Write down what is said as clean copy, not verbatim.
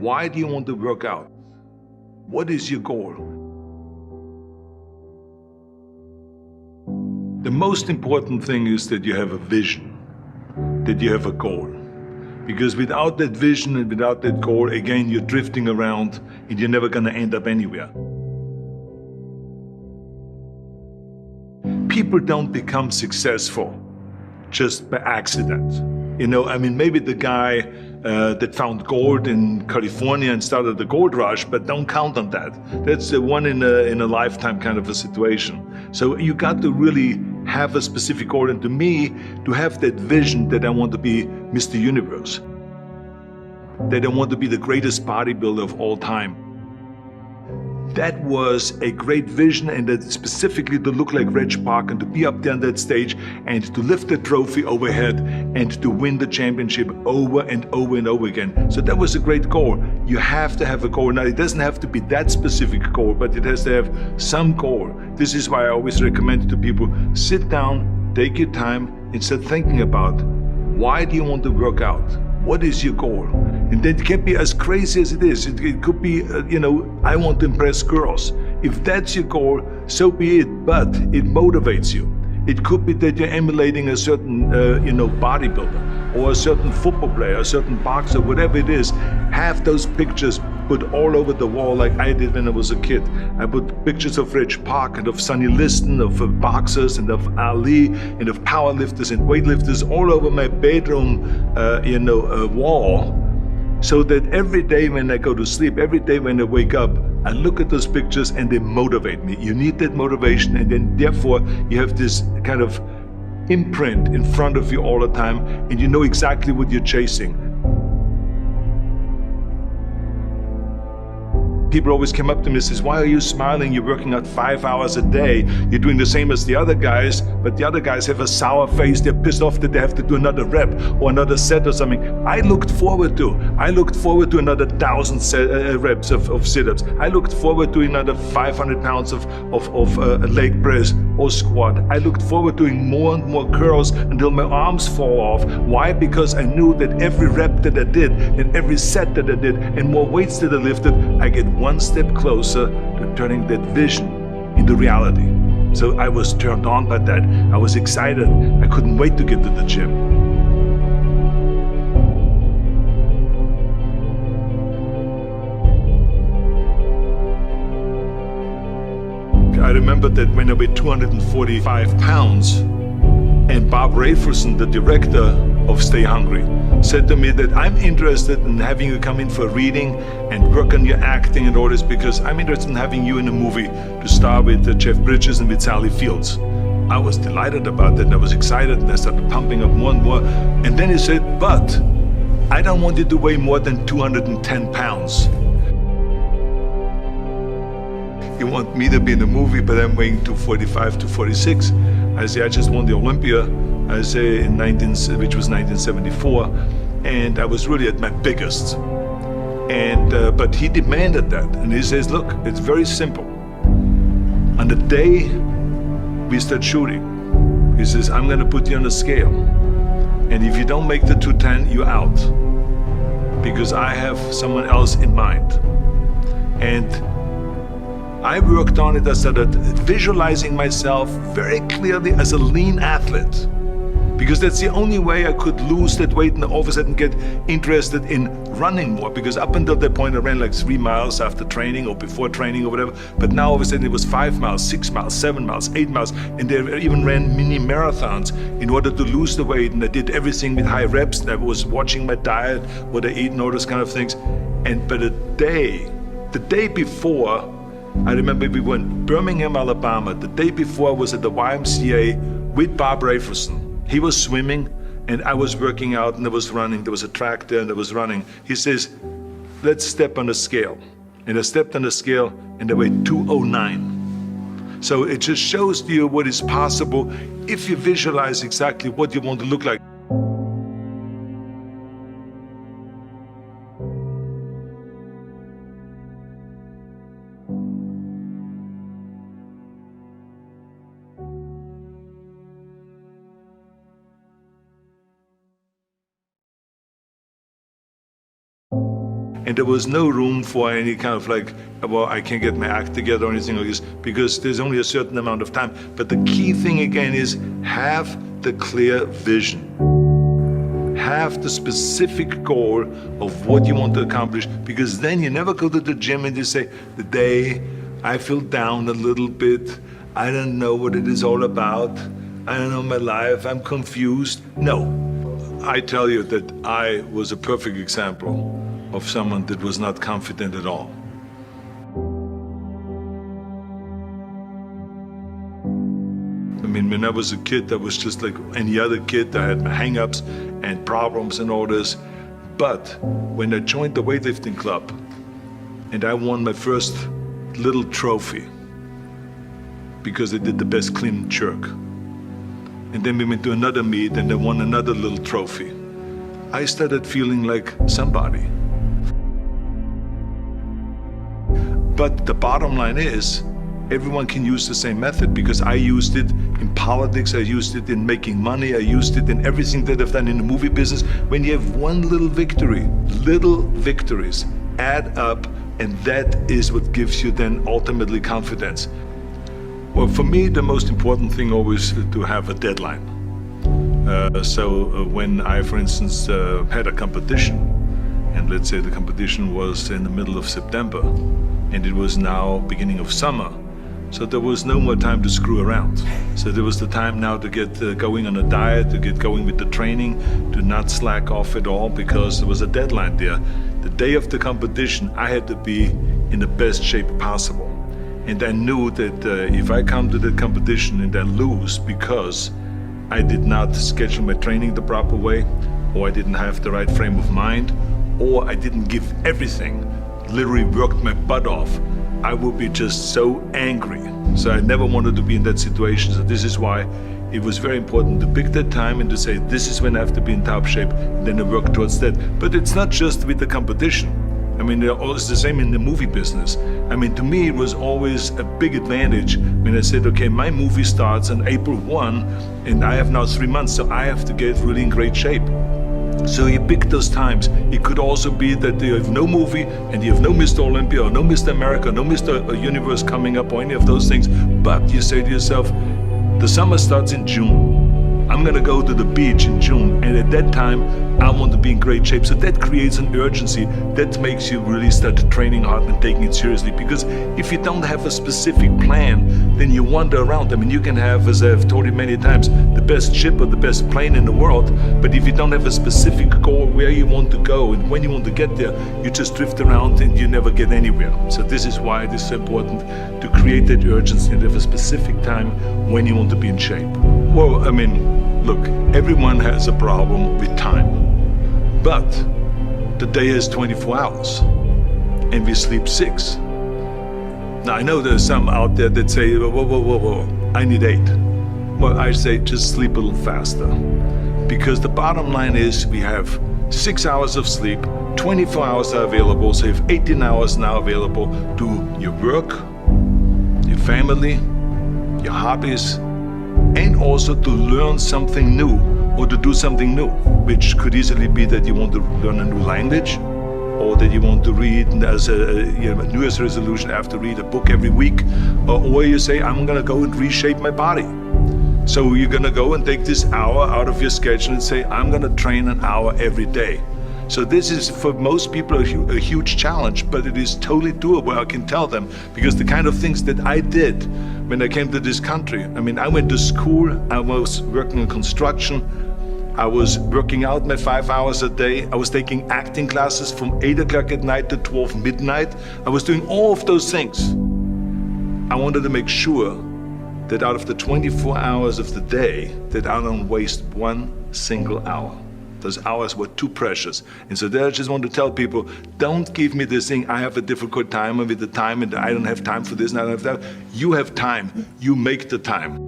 Why do you want to work out? What is your goal? The most important thing is that you have a vision, that you have a goal. Because without that vision and without that goal, again, you're drifting around and you're never going to end up anywhere. People don't become successful just by accident. Maybe the guy that found gold in California and started the gold rush, but don't count on that. That's the one in a lifetime kind of a situation. So you got to really have a specific goal. And to me, to have that vision that I want to be Mr. Universe, that I want to be the greatest bodybuilder of all time. That was a great vision, and that specifically to look like Reg Park and to be up there on that stage and to lift the trophy overhead and to win the championship over and over and over again. So that was a great goal. You have to have a goal. Now, it doesn't have to be that specific goal, but it has to have some goal. This is why I always recommend to people, sit down, take your time, and start thinking about, why do you want to work out? What is your goal? And that can be as crazy as it is. It could be, I want to impress girls. If that's your goal, so be it, but it motivates you. It could be that you're emulating a certain, bodybuilder or a certain football player, a certain boxer, whatever it is. Have those pictures put all over the wall like I did when I was a kid. I put pictures of Reg Park and of Sonny Liston, of boxers and of Ali and of powerlifters and weightlifters all over my bedroom, wall. So that every day when I go to sleep, every day when I wake up, I look at those pictures and they motivate me. You need that motivation, and then therefore you have this kind of imprint in front of you all the time, and you know exactly what you're chasing. People always come up to me and says, why are you smiling? You're working out 5 hours a day. You're doing the same as the other guys, but the other guys have a sour face. They're pissed off that they have to do another rep or another set or something. I looked forward to another 1,000 reps of sit-ups. I looked forward to another 500 pounds of leg press or squat. I looked forward to doing more and more curls until my arms fall off. Why? Because I knew that every rep that I did and every set that I did and more weights that I lifted, I get one step closer to turning that vision into reality. So I was turned on by that. I was excited. I couldn't wait to get to the gym. I remember that when I weighed 245 pounds, and Bob Rafelson, the director of Stay Hungry, said to me that I'm interested in having you come in for a reading and work on your acting and all this, because I'm interested in having you in a movie to star with Jeff Bridges and with Sally Fields. I was delighted about that, and I was excited, and I started pumping up more and more. And then he said, but I don't want you to weigh more than 210 pounds. You want me to be in the movie, but I'm weighing 245, 246. I say, I just won the Olympia, I say, which was 1974, and I was really at my biggest. And but he demanded that, and he says, look, it's very simple. On the day we start shooting, he says, I'm gonna put you on a scale, and if you don't make the 210, you're out, because I have someone else in mind. And I worked on it. I started visualizing myself very clearly as a lean athlete, because that's the only way I could lose that weight and all of a sudden get interested in running more. Because up until that point I ran like 3 miles after training or before training or whatever, but now all of a sudden it was 5 miles, 6 miles, 7 miles, 8 miles, and they even ran mini marathons in order to lose the weight, and I did everything with high reps, and I was watching my diet, what I eat and all those kind of things. But the day before, I remember we were in Birmingham, Alabama. The day before I was at the YMCA with Bob Rafelson. He was swimming and I was working out, and I was running. There was a track there and I was running. He says, let's step on the scale. And I stepped on the scale and I weighed 209. So it just shows you what is possible if you visualize exactly what you want to look like. And there was no room for any kind of like, well, I can't get my act together or anything like this, because there's only a certain amount of time. But the key thing again is have the clear vision. Have the specific goal of what you want to accomplish, because then you never go to the gym and you say, the day I feel down a little bit, I don't know what it is all about, I don't know my life, I'm confused. No, I tell you that I was a perfect example of someone that was not confident at all. I mean, when I was a kid, I was just like any other kid. I had my hang-ups and problems and all this. But when I joined the weightlifting club and I won my first little trophy because I did the best clean jerk, and then we went to another meet and I won another little trophy, I started feeling like somebody. But the bottom line is, everyone can use the same method, because I used it in politics, I used it in making money, I used it in everything that I've done in the movie business. When you have one little victory, little victories add up, and that is what gives you then ultimately confidence. Well, for me, the most important thing always is to have a deadline. So when I, for instance, had a competition, and let's say the competition was in the middle of September, and it was now beginning of summer, so there was no more time to screw around. So there was the time now to get going on a diet, to get going with the training, to not slack off at all, because there was a deadline there. The day of the competition, I had to be in the best shape possible. And I knew that if I come to the competition and I lose because I did not schedule my training the proper way, or I didn't have the right frame of mind, or I didn't give everything, literally worked my butt off, I would be just so angry. So I never wanted to be in that situation. So this is why it was very important to pick that time and to say, this is when I have to be in top shape, and then I work towards that. But it's not just with the competition. I mean, it's the same in the movie business. I mean, to me, it was always a big advantage when I said, okay, my movie starts on April 1, and I have now 3 months, so I have to get really in great shape. So you pick those times. It could also be that you have no movie and you have no Mr. Olympia or no Mr. America, no Mr. Universe coming up or any of those things. But you say to yourself, the summer starts in June. I'm gonna go to the beach in June, and at that time I want to be in great shape. So that creates an urgency that makes you really start training hard and taking it seriously. Because if you don't have a specific plan, then you wander around. I mean, you can have, as I've told you many times, the best ship or the best plane in the world, but if you don't have a specific goal where you want to go and when you want to get there, you just drift around and you never get anywhere. So this is why it is so important to create that urgency and have a specific time when you want to be in shape. Well, I mean, look, everyone has a problem with time, but the day has 24 hours and we sleep 6. Now, I know there's some out there that say, whoa, I need 8. Well, I say just sleep a little faster, because the bottom line is we have 6 hours of sleep, 24 hours are available, so you have 18 hours now available to your work, your family, your hobbies, and also to learn something new or to do something new, which could easily be that you want to learn a new language, or that you want to read as a New Year's resolution, I have to read a book every week, or you say, I'm gonna go and reshape my body. So you're gonna go and take this hour out of your schedule and say, I'm gonna train an hour every day. So this is, for most people, a huge challenge, but it is totally doable, I can tell them, because the kind of things that I did when I came to this country, I mean, I went to school, I was working in construction, I was working out my 5 hours a day, I was taking acting classes from 8 o'clock at night to 12 midnight, I was doing all of those things. I wanted to make sure that out of the 24 hours of the day, that I don't waste one single hour. Those hours were too precious. And so there I just want to tell people, don't give me this thing, I have a difficult time with the time and I don't have time for this and I don't have that. You have time, you make the time.